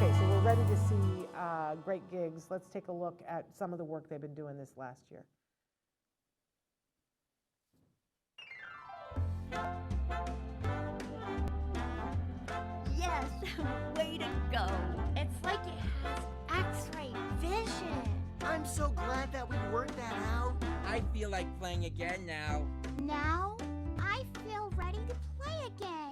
Okay, so we're ready to see great gigs. Let's take a look at some of the work they've been doing this last year. Yes, way to go. It's like it has X-ray vision. I'm so glad that we worked that out. I feel like playing again now. Now, I feel ready to play again.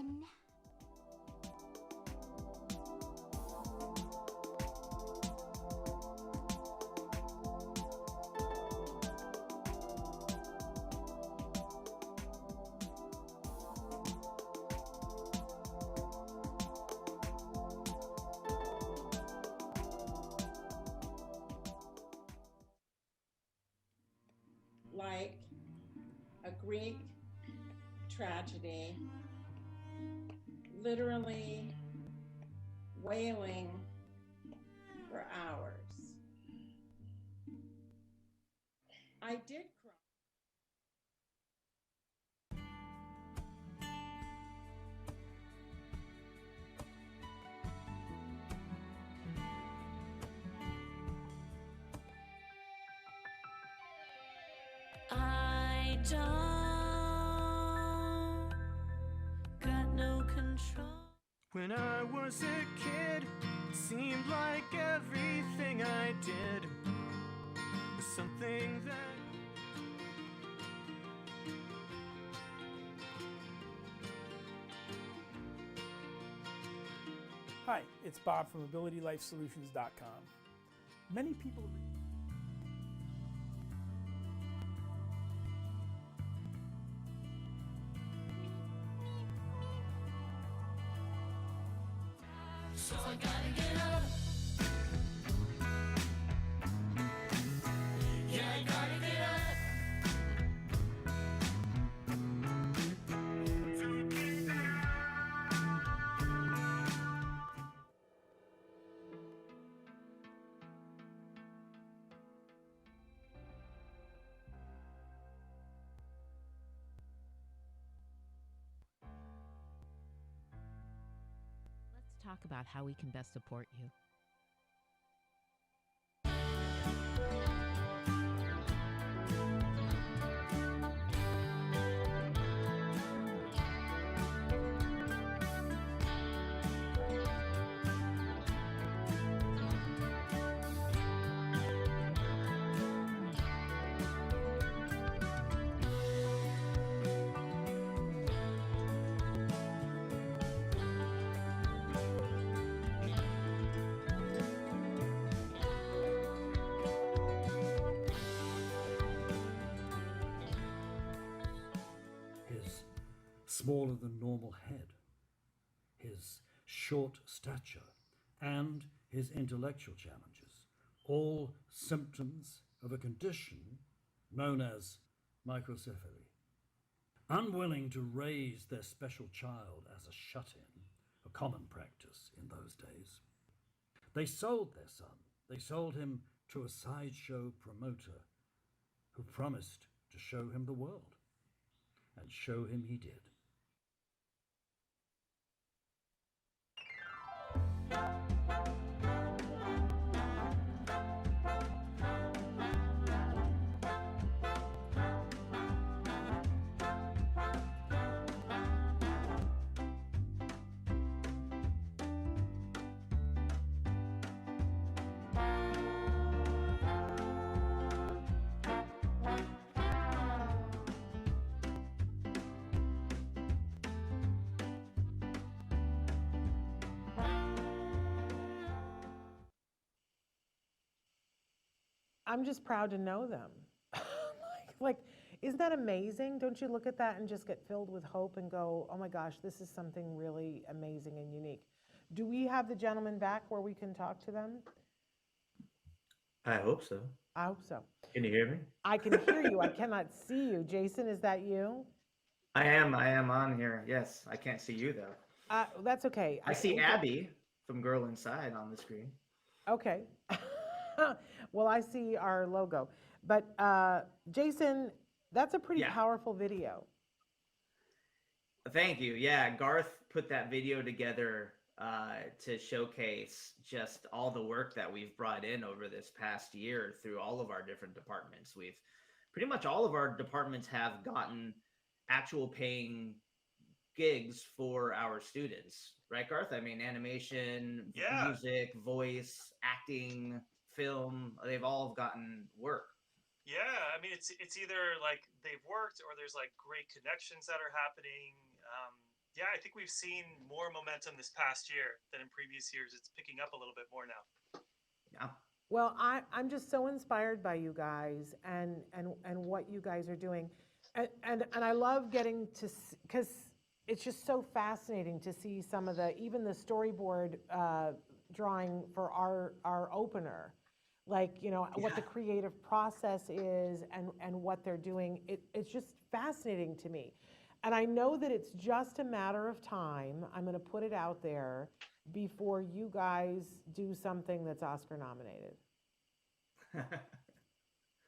Like a Greek tragedy, literally wailing for hours. I did cry. I don't got no control. When I was a kid, it seemed like everything I did was something that... Hi, it's Bob from AbilityLifeSolutions.com. Many people... So I gotta get up. Yeah, I gotta get Let's talk about how we can best support you. His smaller than normal head, his short stature, and his intellectual challenges, all symptoms of a condition known as microcephaly. Unwilling to raise their special child as a shut-in, a common practice in those days, they sold their son. They sold him to a sideshow promoter who promised to show him the world. And show him he did. I'm just proud to know them. like, isn't that amazing? Don't you look at that and just get filled with hope and go, oh my gosh, this is something really amazing and unique. Do we have the gentleman back where we can talk to them? I hope so. I hope so. Can you hear me? I can hear you. I cannot see you. Jason, is that you? I am on here. Yes, I can't see you though. That's okay. I see Abby from Girl Inside on the screen. Okay. Well, I see our logo. But Jason, that's a pretty powerful video. Thank you. Yeah, Garth put that video together to showcase just all the work that we've brought in over this past year through all of our different departments. We've pretty much all of our departments have gotten actual paying gigs for our students, right, Garth? I mean, animation, music, voice, acting, film, they've all gotten work. Yeah, I mean, it's either like they've worked or there's like great connections that are happening. Yeah, I think we've seen more momentum this past year than in previous years. It's picking up a little bit more now. Yeah. Well, I'm just so inspired by you guys and what you guys are doing. And I love getting to, because it's just so fascinating to see some of even the storyboard drawing for our opener. Like, you know, what the creative process is and what they're doing. It's just fascinating to me. And I know that it's just a matter of time, I'm going to put it out there, before you guys do something that's Oscar nominated.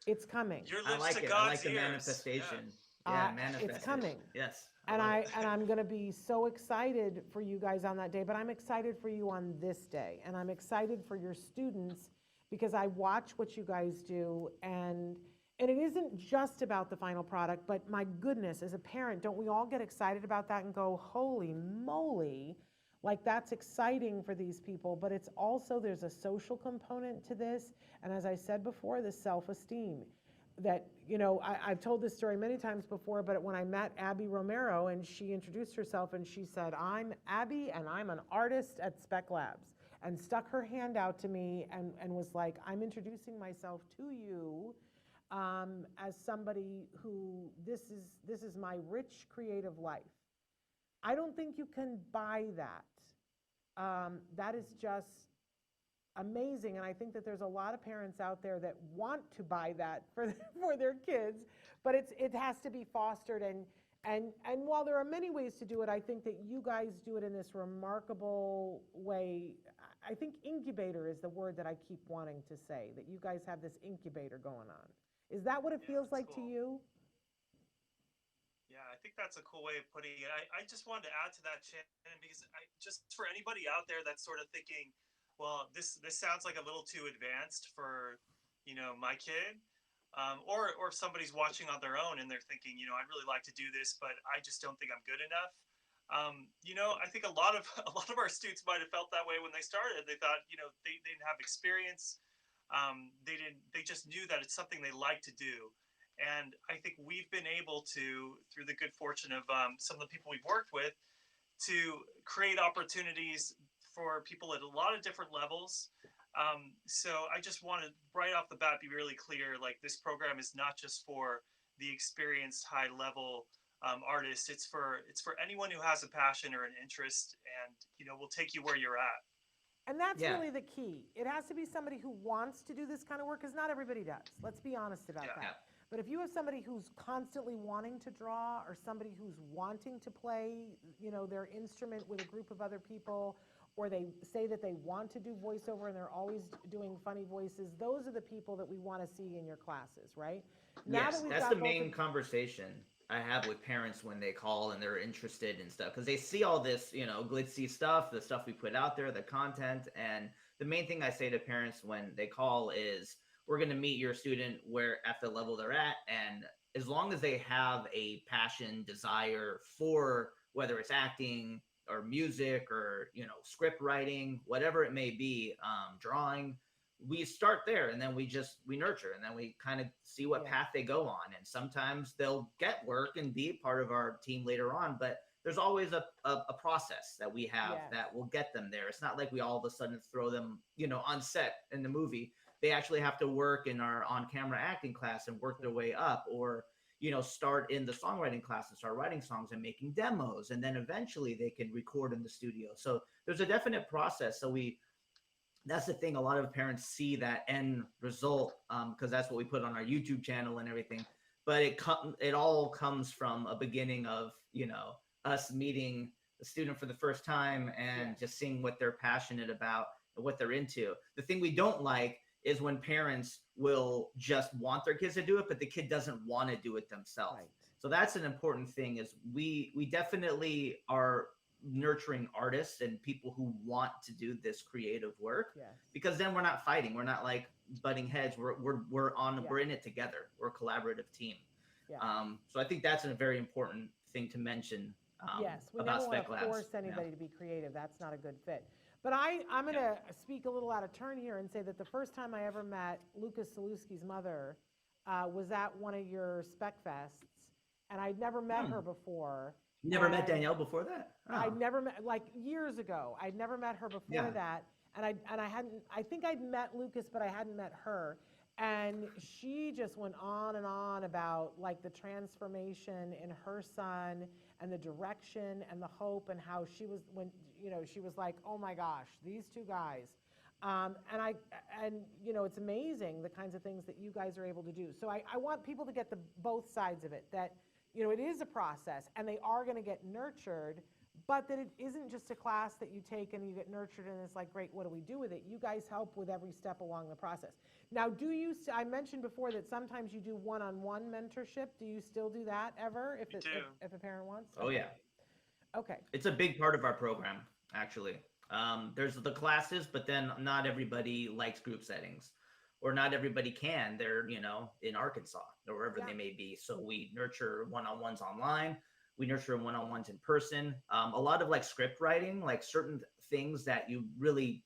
It's coming. Your I lips like to it. God's I like the ears. manifestation. Yeah, manifestation. It's coming. Yes. And I'm going to be so excited for you guys on that day, but I'm excited for you on this day. And I'm excited for your students because I watch what you guys do, and it isn't just about the final product, but my goodness, as a parent, don't we all get excited about that and go, holy moly, like that's exciting for these people, but it's also, there's a social component to this. And as I said before, the self-esteem that, you know, I've told this story many times before, but when I met Abby Romero and she introduced herself and she said, I'm Abby and I'm an artist at Spec Labs, and stuck her hand out to me and was like, I'm introducing myself to you as somebody who, this is my rich creative life. I don't think you can buy that. That is just amazing, and I think that there's a lot of parents out there that want to buy that for their kids, but it has to be fostered, and while there are many ways to do it, I think that you guys do it in this remarkable way. I think incubator is the word that I keep wanting to say, that you guys have this incubator going on. Is that what it feels like to you? Yeah, I think that's a cool way of putting it. I just wanted to add to that, Shannon, because just for anybody out there that's sort of thinking, well, this sounds like a little too advanced for, you know, my kid, or if somebody's watching on their own and they're thinking, you know, I'd really like to do this, but I just don't think I'm good enough. You know, I think a lot of our students might have felt that way when they started. They thought, you know, they didn't have experience. They just knew that it's something they like to do. And I think we've been able to, through the good fortune of some of the people we've worked with, to create opportunities for people at a lot of different levels. So I just want to, right off the bat, be really clear, like this program is not just for the experienced high level artists. It's for anyone who has a passion or an interest, and, you know, we'll take you where you're at. And that's really the key. It has to be somebody who wants to do this kind of work, because not everybody does. Let's be honest about that. Yeah. But if you have somebody who's constantly wanting to draw, or somebody who's wanting to play, you know, their instrument with a group of other people, or they say that they want to do voiceover and they're always doing funny voices, those are the people that we want to see in your classes, right? Yes, that's the main conversation I have with parents when they call and they're interested in stuff, because they see all this, you know, glitzy stuff, the stuff we put out there, the content. And the main thing I say to parents when they call is, we're going to meet your student where at the level they're at. And as long as they have a passion, desire for whether it's acting or music or, you know, script writing, whatever it may be, drawing, we start there, and then we nurture, and then we kind of see what path they go on. And sometimes they'll get work and be part of our team later on, but there's always a process that we have that will get them there. It's not like we all of a sudden throw them, you know, on set in the movie. They actually have to work in our on-camera acting class and work their way up, or, you know, start in the songwriting class and start writing songs and making demos, and then eventually they can record in the studio. So there's a definite process. So that's the thing. A lot of parents see that end result because that's what we put on our YouTube channel and everything. But it all comes from a beginning of, you know, us meeting the student for the first time and just seeing what they're passionate about and what they're into. The thing we don't like is when parents will just want their kids to do it, but the kid doesn't want to do it themselves. Right. So that's an important thing, is we definitely are nurturing artists and people who want to do this creative work, Yes. because then we're not fighting. We're not like butting heads. We're in it together. We're a collaborative team. Yeah. So I think that's a very important thing to mention. Yes, we about never want Spec to Labs. force anybody to be creative. That's not a good fit. But I'm going to speak a little out of turn here and say that the first time I ever met Lucas Saluski's mother was at one of your Spec Fests, and I'd never met her before. You never met Danielle before that? Oh. I'd never met, like years ago, I'd never met her before that. And I think I'd met Lucas, but I hadn't met her. And she just went on and on about like the transformation in her son and the direction and the hope, and how she was, when, you know, she was like, oh my gosh, these two guys. And you know, it's amazing the kinds of things that you guys are able to do. So I want people to get both sides of it, that, you know, it is a process and they are going to get nurtured, but that it isn't just a class that you take and you get nurtured and it's like, great, what do we do with it? You guys help with every step along the process. Now, I mentioned before that sometimes you do one-on-one mentorship. Do you still do that ever if a parent wants? Oh, yeah. Okay. It's a big part of our program, actually. There's the classes, but then not everybody likes group settings, or not everybody can. They're, you know, in Arkansas or wherever they may be. So we nurture one-on-ones online. We nurture one-on-ones in person. A lot of like script writing, like certain things that you really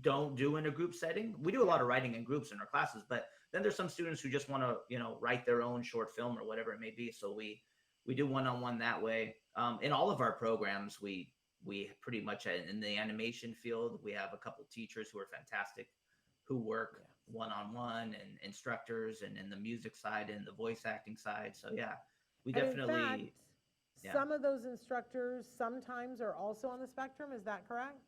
don't do in a group setting. We do a lot of writing in groups in our classes, but then there's some students who just want to, you know, write their own short film or whatever it may be. So we do one-on-one that way. In all of our programs, we pretty much, in the animation field, we have a couple teachers who are fantastic, who work one-on-one, and instructors, and in the music side and the voice acting side. So yeah, we definitely. In fact, some of those instructors sometimes are also on the spectrum. Is that correct?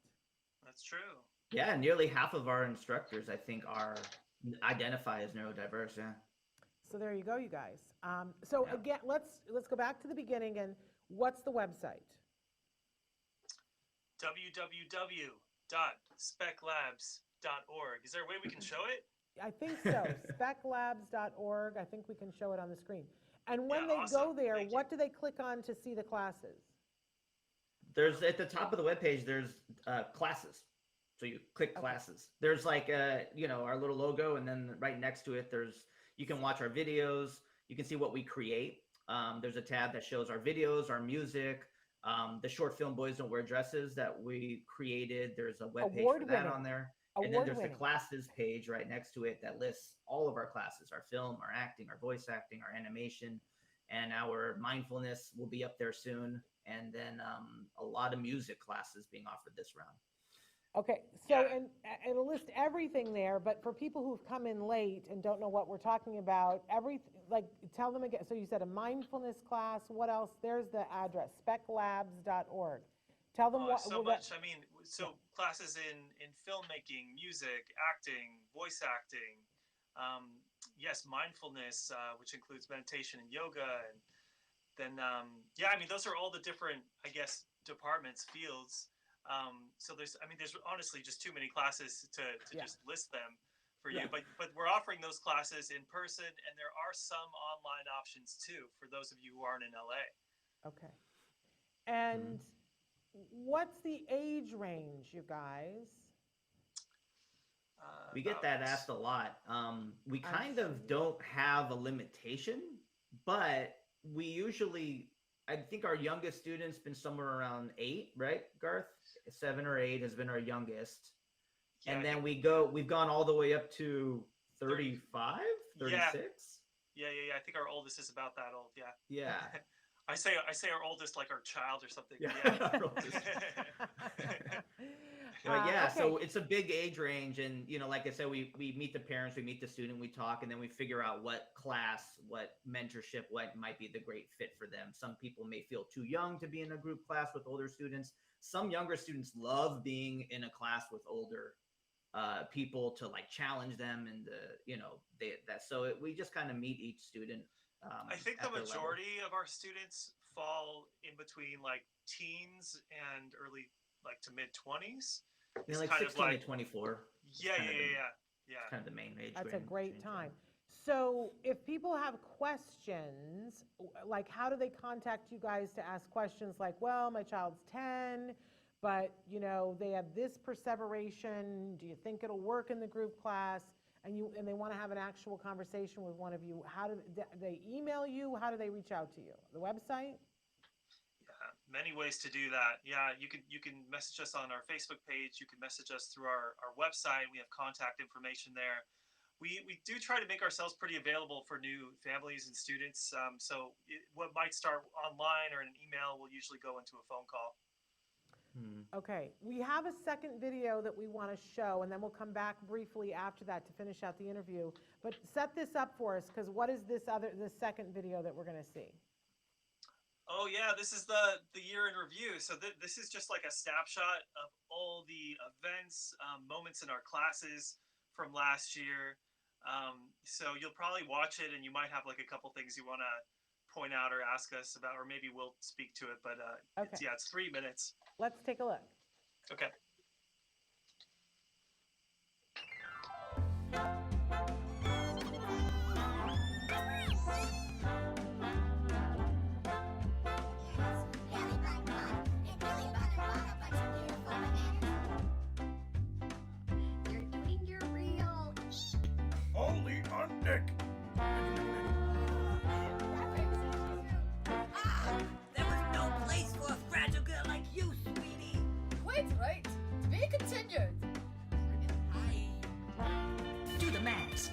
That's true. Yeah, nearly half of our instructors, I think, identify as neurodiverse. Yeah. So there you go, you guys. Again, let's go back to the beginning. And what's the website? www.speclabs.org. Is there a way we can show it? I think so. Speclabs.org. I think we can show it on the screen. And when they go there, what do they click on to see the classes? There's at the top of the webpage, there's classes. So you click classes. There's like, you know, our little logo, and then right next to it, you can watch our videos. You can see what we create. There's a tab that shows our videos, our music, the short film Boys Don't Wear Dresses that we created. There's a web page for that on there. And then there's the classes page right next to it that lists all of our classes, our film, our acting, our voice acting, our animation, and our mindfulness will be up there soon. And then a lot of music classes being offered this round. Okay, so and it'll list everything there, but for people who've come in late and don't know what we're talking about, tell them again. So you said a mindfulness class. What else? There's the address, speclabs.org. Tell them what. So much. I mean, classes in filmmaking, music, acting, voice acting. Yes, mindfulness, which includes meditation and yoga, and then I mean, those are all the different, I guess, departments, fields. So there's honestly just too many classes to just list them for you, but we're offering those classes in person, and there are some online options too for those of you who aren't in LA. Okay. And what's the age range, you guys? We get that asked a lot. We kind of don't have a limitation, but we usually, I think our youngest student's been somewhere around 8, right, Garth? 7 or 8 has been our youngest. Yeah, and then we've gone all the way up to 35, 36. Yeah. I think our oldest is about that old. Yeah. Yeah. I say our oldest like our child or something. Yeah. Okay. So it's a big age range, and you know, like I said, we meet the parents, we meet the student, we talk, and then we figure out what class, what mentorship, what might be the great fit for them. Some people may feel too young to be in a group class with older students. Some younger students love being in a class with older people to like challenge them, and we just kind of meet each student. I think the majority of our students fall in between like teens and early, like to mid 20s. Like 16 to 24. Yeah. It's kind of the main age. That's a great time. So if people have questions, like how do they contact you guys to ask questions like, well, my child's 10, but you know, they have this perseveration, do you think it'll work in the group class? And they want to have an actual conversation with one of you. How do they email you? How do they reach out to you? The website? Yeah, many ways to do that. Yeah, you can message us on our Facebook page. You can message us through our website. We have contact information there. We do try to make ourselves pretty available for new families and students. What might start online or in an email will usually go into a phone call. Okay, we have a second video that we want to show, and then we'll come back briefly after that to finish out the interview. But set this up for us, because what is this second video that we're going to see? Oh yeah, this is the year in review. So this is just like a snapshot of all the events, moments in our classes from last year. So you'll probably watch it, and you might have like a couple things you want to point out or ask us about, or maybe we'll speak to it. But Okay. it's 3 minutes. Let's take a look. Okay. You're doing your real Only on Nick. There was no place for a fragile girl like you, sweetie. Quite right. To be continued. Do the math.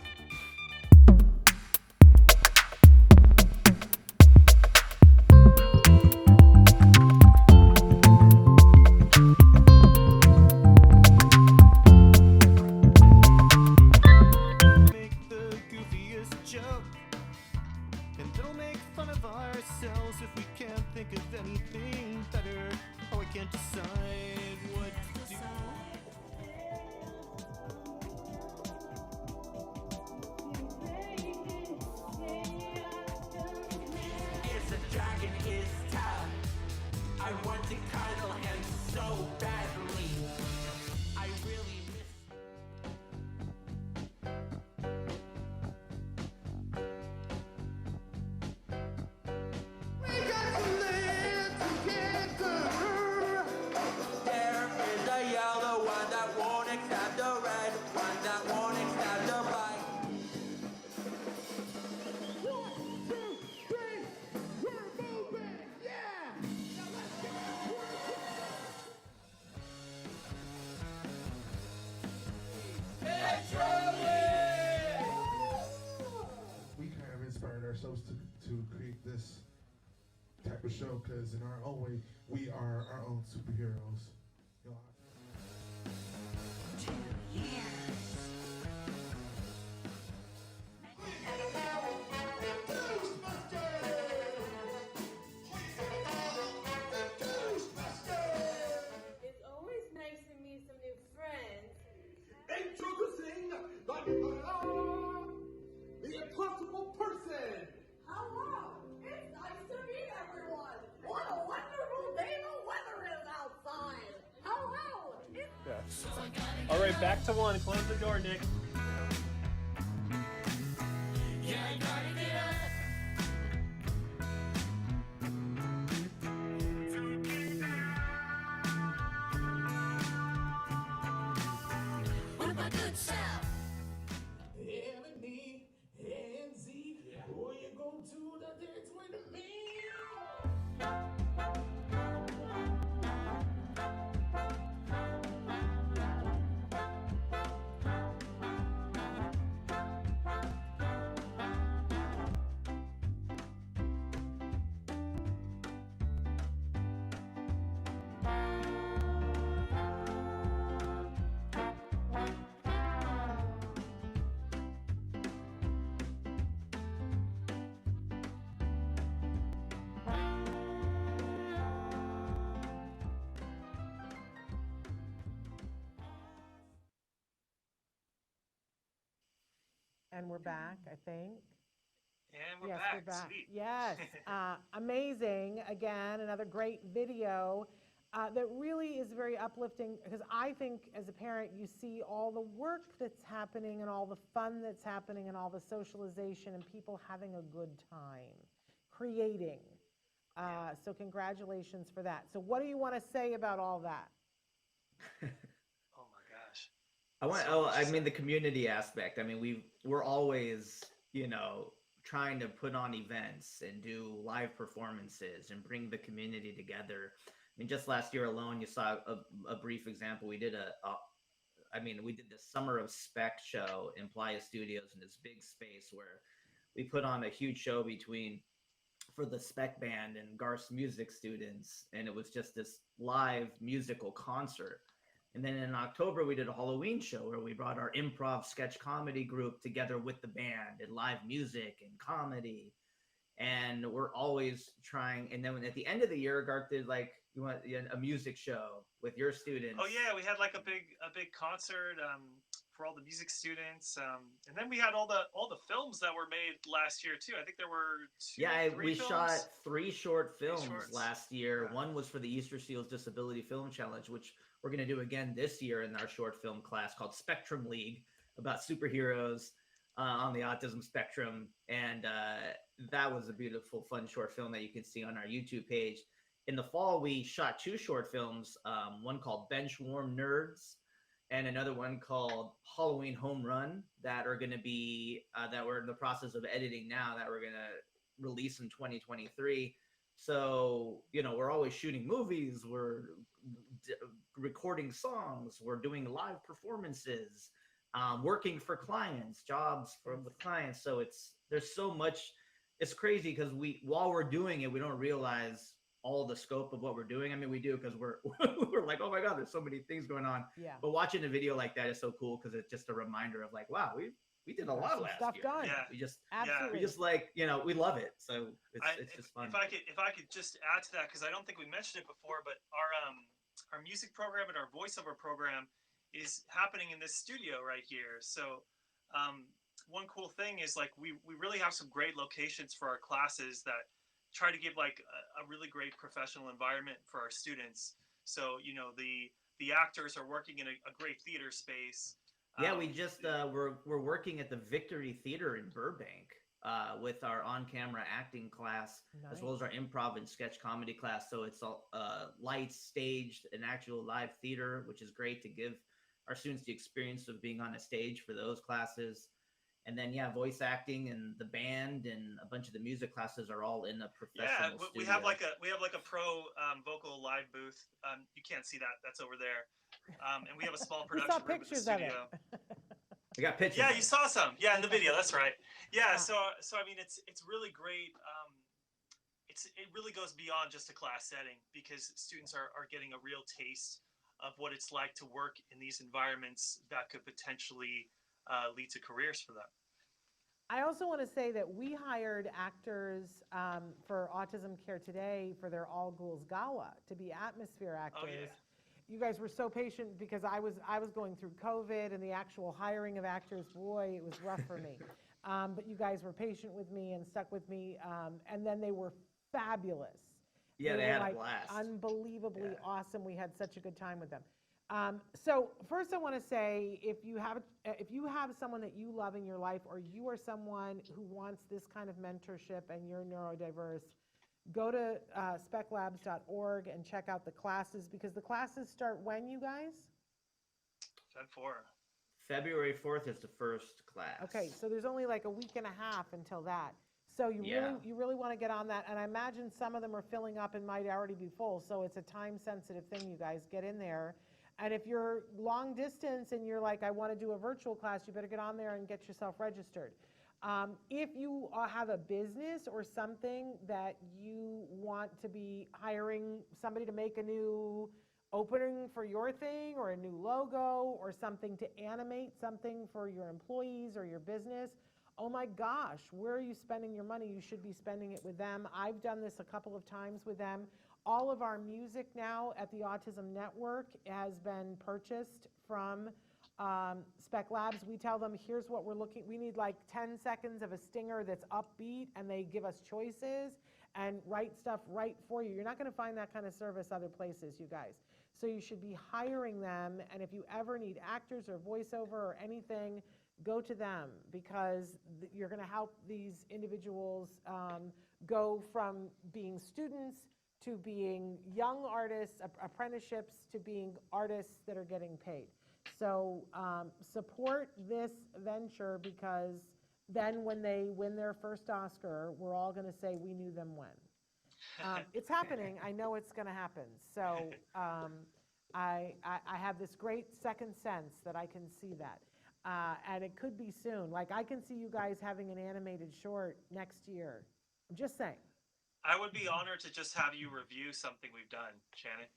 Make the goofiest joke, and they'll make fun of ourselves if we can't think of anything better, or we can't decide what to do. It's a dragon, is tough. I want to cuddle him so badly. I really miss. There is a yellow one that won't accept the red, one that won't accept the black. We kind of inspired ourselves to create this type of show because in our own way, we are our own superheroes. You know, It's always nice to meet some new friends. Introducing the impossible person. Hello! It's nice to meet everyone! What a wonderful day the weather is outside! Hello! Yeah. All right, back to one. Close the door, Nick. Yeah, I gotta get up. What about good self? L and D and Z. Where you go to the dance with me? And we're back, I think. And we're Yes, back. we're back. Sweet. Yes, amazing. Again, another great video. that really is very uplifting, because I think as a parent, you see all the work that's happening and all the fun that's happening and all the socialization and people having a good time, creating. So congratulations for that. So what do you want to say about all that? Oh my gosh. I mean, the community aspect. I mean, we're always, trying to put on events and do live performances and bring the community together. I mean, just last year alone, you saw a brief example. We did we did the Summer of Spec show in Playa Studios in this big space where we put on a huge show for the Spec band and Garth's music students. And it was just this live musical concert. And then in October, we did a Halloween show where we brought our improv sketch comedy group together with the band and live music and comedy. And we're always trying. And then at the end of the year, Garth did a music show with your students. Oh yeah, we had like a big concert for all the music students. And then we had all the films that were made last year too. I think there were we films. shot 3 short films shorts. last year. Yeah. One was for the Easter Seals Disability Film Challenge, which we're going to do again this year in our short film class called Spectrum League, about superheroes on the autism spectrum. And that was a beautiful, fun short film that you can see on our YouTube page. In the fall, we shot 2 short films, one called Bench Warm Nerds and another one called Halloween Home Run that are going to be, that we're in the process of editing now, that we're going to release in 2023. So, we're always shooting movies, we're recording songs, we're doing live performances, working for clients, jobs with clients. So there's so much. It's crazy because while we're doing it, we don't realize all the scope of what we're doing. I mean, we do because we're like, oh my God, there's so many things going on. Yeah. But watching a video like that is so cool because it's just a reminder of like, wow, we did a lot last stuff year. done. Yeah. We just Absolutely. we love it. So it's just fun. If I could just add to that, because I don't think we mentioned it before, but our music program and our voiceover program is happening in this studio right here. So one cool thing is like we really have some great locations for our classes that try to give like a really great professional environment for our students. So the actors are working in a great theater space. Yeah, we just we're working at the Victory Theater in Burbank with our on-camera acting class, as well as our improv and sketch comedy class. So it's all lights, staged, an actual live theater, which is great to give our students the experience of being on a stage for those classes. And then voice acting and the band and a bunch of the music classes are all in a professional studio. we have like a pro vocal live booth. You can't see that; that's over there. And we have a small production room in the studio. I got pictures. Yeah, you saw some. Yeah, in the video. That's right. Yeah. So I mean, it's really great. It really goes beyond just a class setting because students are getting a real taste of what it's like to work in these environments that could potentially lead to careers for them. I also want to say that we hired actors for Autism Care Today for their All Ghouls Gala to be atmosphere actors. Oh, yeah. You guys were so patient because I was going through COVID and the actual hiring of actors. Boy, it was rough for me. But you guys were patient with me and stuck with me. And then they were fabulous. Yeah, they had a blast. Unbelievably awesome. We had such a good time with them. So first I want to say, if you have someone that you love in your life, or you are someone who wants this kind of mentorship and you're neurodiverse, go to speclabs.org and check out the classes, because the classes start when, you guys? February 4th is the first class. Okay, so there's only like a week and a half until that. So you really want to get on that. And I imagine some of them are filling up and might already be full. So it's a time sensitive thing, you guys. Get in there. And if you're long distance and you're like, I want to do a virtual class, you better get on there and get yourself registered. If you have a business or something that you want to be hiring somebody to make a new opening for your thing, or a new logo, or something to animate something for your employees or your business, oh my gosh, where are you spending your money? You should be spending it with them. I've done this a couple of times with them. All of our music now at the Autism Network has been purchased from Spec Labs, we tell them, here's what we're looking, we need like 10 seconds of a stinger that's upbeat, and they give us choices and write stuff right for you. You're not going to find that kind of service other places, you guys. So you should be hiring them, and if you ever need actors or voiceover or anything, go to them, because you're going to help these individuals go from being students to being young artists, apprenticeships, to being artists that are getting paid. So support this venture, because then when they win their first Oscar, we're all going to say we knew them when. It's happening. I know it's going to happen. So I have this great second sense that I can see that. And it could be soon. Like, I can see you guys having an animated short next year. I'm just saying. I would be honored to just have you review something we've done, Shannon.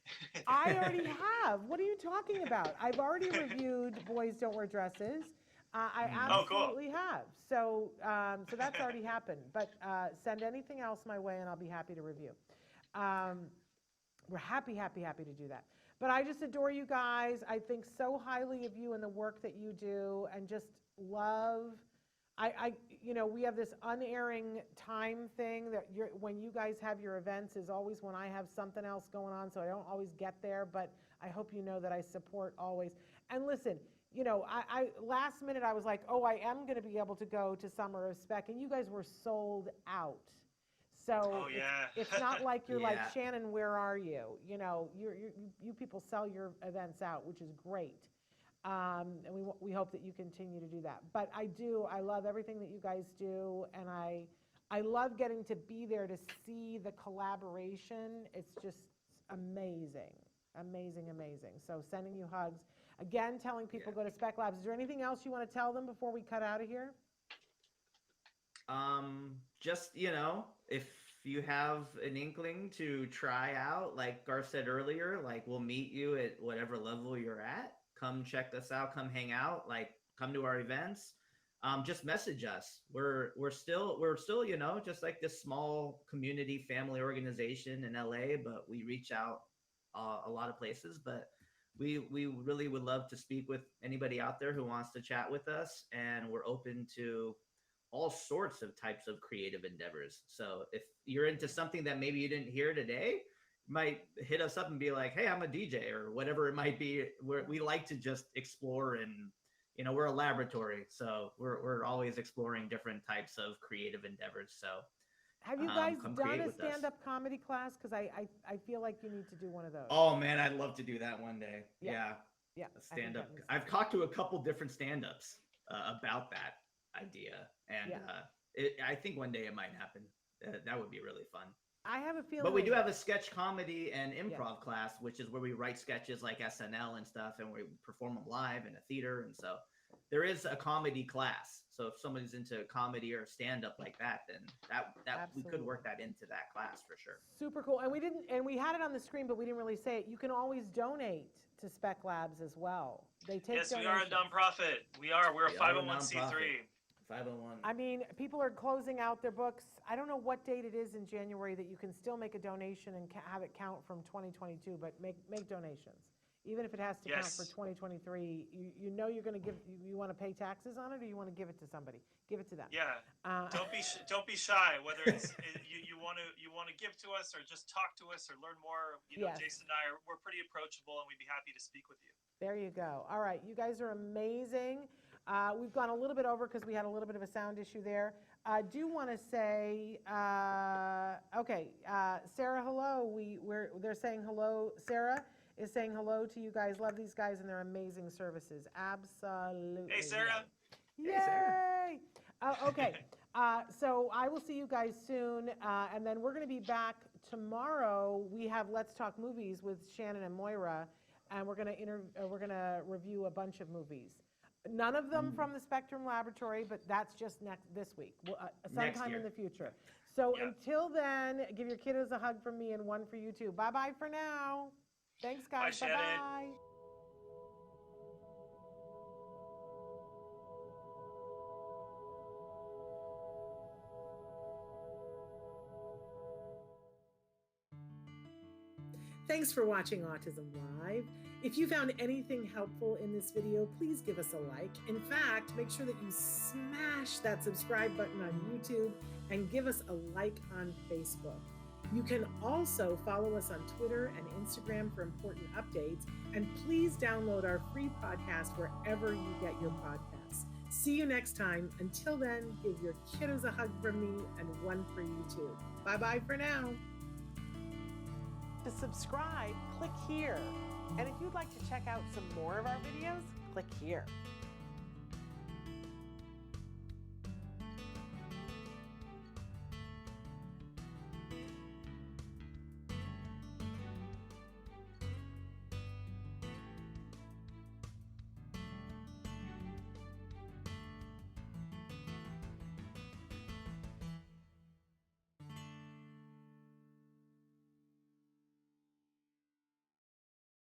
I already have. What are you talking about? I've already reviewed Boys Don't Wear Dresses. I absolutely have. So, so that's already happened. But send anything else my way, and I'll be happy to review. We're happy to do that. But I just adore you guys. I think so highly of you and the work that you do, and just love. You know, we have this unerring time thing that when you guys have your events is always when I have something else going on, so I don't always get there, but I hope you know that I support always. And listen, you know, I last minute I was like, oh, I am going to be able to go to Summer of Spec, and you guys were sold out. So it's not like you're like, Shannon, where are you? You know, you people sell your events out, which is great. And we hope that you continue to do that. But I love everything that you guys do, and I love getting to be there to see the collaboration. It's just amazing, amazing, amazing. So sending you hugs. Again, telling people go to Spec Labs. Is there anything else you want to tell them before we cut out of here? Just, you know, if you have an inkling to try out, like Garth said earlier, like, we'll meet you at whatever level you're at. Come check us out, come hang out, like, come to our events. Just message us. We're still, you know, just like this small community family organization in LA, but we reach out a lot of places. But we really would love to speak with anybody out there who wants to chat with us, and we're open to all sorts of types of creative endeavors. So if you're into something that maybe you didn't hear today, you might hit us up and be like, hey, I'm a DJ, or whatever it might be. We like to just explore, and, you know, we're a laboratory, so we're always exploring different types of creative endeavors. So have you guys done a stand-up comedy class? Because I feel like you need to do one of those. Oh man, I'd love to do that one day. Yeah. A stand-up. I've talked to a couple different stand-ups about that idea, and I think one day it might happen. That would be really fun. I have a feeling. But we do have a sketch comedy and improv class, which is where we write sketches like SNL and stuff, and we perform them live in a theater. And so there is a comedy class. So if somebody's into comedy or stand-up like that, then that we could work that into that class for sure. Super cool. And we had it on the screen, but we didn't really say it. You can always donate to Spec Labs as well. They take Yes, we are a nonprofit. We're a 501c3. 501. I mean, people are closing out their books. I don't know what date it is in January that you can still make a donation and have it count from 2022, but make donations. Even if it has to count for 2023, you know you're going to give. You want to pay taxes on it, or you want to give it to somebody? Give it to them. Yeah. Don't be shy. Whether it's you want to give to us, or just talk to us, or learn more. You know, Jason and I we're pretty approachable, and we'd be happy to speak with you. There you go. All right, you guys are amazing. We've gone a little bit over because we had a little bit of a sound issue there. I do want to say, okay, Sarah, hello. They're saying hello. Sarah is saying hello to you guys. Love these guys and their amazing services. Absolutely. Hey, Sarah. Yay! Hey, Sarah. Okay. So I will see you guys soon, and then we're going to be back tomorrow. We have Let's Talk Movies with Shannon and Moira, and we're going to review a bunch of movies. None of them from the Spectrum Laboratory, but that's just this week, sometime in the future. So until then, give your kiddos a hug from me and one for you too. Bye-bye for now. Thanks, guys. Bye, Bye-bye. Thanks for watching Autism Live. If you found anything helpful in this video, please give us a like. In fact, make sure that you smash that subscribe button on YouTube and give us a like on Facebook. You can also follow us on Twitter and Instagram for important updates. And please download our free podcast wherever you get your podcasts. See you next time. Until then, give your kiddos a hug from me and one for you too. Bye-bye for now. To subscribe, click here. And if you'd like to check out some more of our videos, click here.